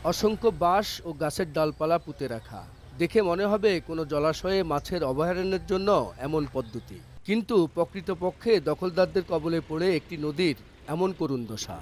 অসংখ্য বাঁশ ও গাছের ডালপালা পুঁতে রাখা দেখে মনে হবে কোনো জলাশয়ে মাছের অভয়ারণ্যের জন্য এমন পদ্ধতি, কিন্তু প্রকৃতপক্ষে দখলদারদের কবলে পড়ে একটি নদীর এমন করুণ দশা।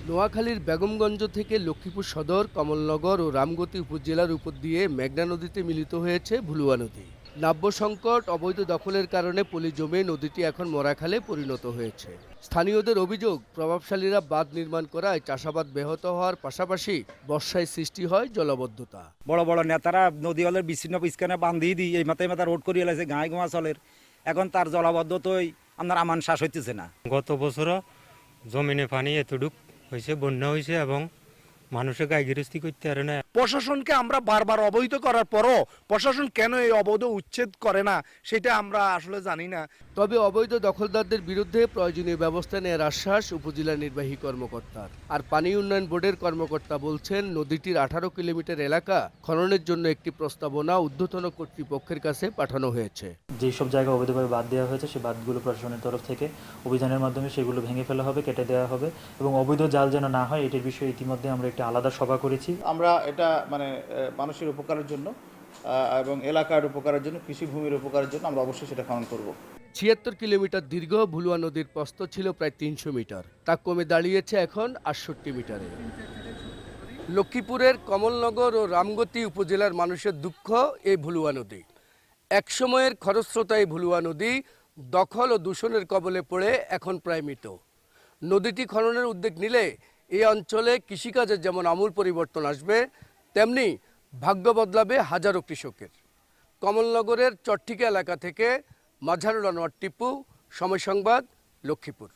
নোয়াখালীর বেগমগঞ্জ থেকে লক্ষ্মীপুর সদর, কমলনগর ও রামগতি উপজেলার উপর দিয়ে মেঘনা নদীতে মিলিত হয়েছে ভুলুয়া নদী। নাব্য সংকট, অবৈধ দখলের কারণে পলি জমে নদীটি এখন মরাখালে পরিণত হয়েছে। স্থানীয়দের অভিযোগ, প্রভাবশালীরা বাঁধ নির্মাণ করায় চাষাবাদ ব্যাহত হওয়ার পাশাপাশি বর্ষায় সৃষ্টি হয় জলাবদ্ধতা। বড় বড় নেতারা নদী হলের বিচ্ছিন্ন স্ক্যানে বান্ধিয়ে দিই, এই মাথায় মাথা রোড করিয়ে লাগছে গায়ে গোয়া চলের, এখন তার জলাবদ্ধতাই আপনার আমান শ্বাস হইতেছে না। গত বছরও জমিনে পানি এতটুক হয়েছে, বন্যা হয়েছে এবং মানুষের গায়ে গৃহস্থী করতে পারে না। প্রশাসনকে আমরা বারবার অবহিত করার পরও প্রশাসন কেন এই অবৈধ উচ্ছেদ করে না সেটা আমরা আসলে জানি না। তবে অবৈধ দখলদারদের বিরুদ্ধে প্রয়োজনীয় ব্যবস্থা নেওয়ার আশ্বাস উপজেলা নির্বাহী কর্মকর্তার। আর পানি উন্নয়ন বোর্ডের কর্মকর্তা বলছেন, নদীটির 18 কিলোমিটার এলাকা খননের জন্য একটি প্রস্তাবনা ঊর্ধ্বতন কর্তৃপক্ষের কাছে পাঠানো হয়েছে। যেসব জায়গা অবৈধভাবে বাদ দেওয়া হয়েছে সেই বাঁধগুলো প্রশাসনের তরফ থেকে অভিযানের মাধ্যমে সেগুলো ভেঙে ফেলা হবে, কেটে দেওয়া হবে এবং অবৈধ জাল যেন না হয় এটির বিষয়ে ইতিমধ্যে আমরা একটি আলাদা সভা করেছি। আমরা এটা মানুষের উপকারের জন্য এবং এলাকার উপকারের জন্য, কৃষিভূমির উপকারের জন্য আমরা অবশ্যই সেটা খনন করব। 76 কিলোমিটার দীর্ঘ ভুলুয়া নদীর প্রস্থ ছিল প্রায় 300 মিটার, তা কমে দাঁড়িয়েছে এখন 68 মিটারে। লক্ষ্মীপুরের কমলনগর ও রামগতি উপজেলার মানুষের দুঃখ এই ভুলুয়া নদী। একসময়ের খরস্রোতা এই ভুলুয়া নদী দখল ও দূষণের কবলে পড়ে এখন প্রায় মৃত। নদীটি খননের উদ্যোগ নিলে এই অঞ্চলে কৃষিকাজের যেমন আমূল পরিবর্তন আসবে, তেমনি ভাগ্য বদলাবে হাজারো কৃষকের। কমলনগরের চট্টিকা এলাকা থেকে মাঝারুল আনোয়ার টিপু, সময় সংবাদ, লক্ষ্মীপুর।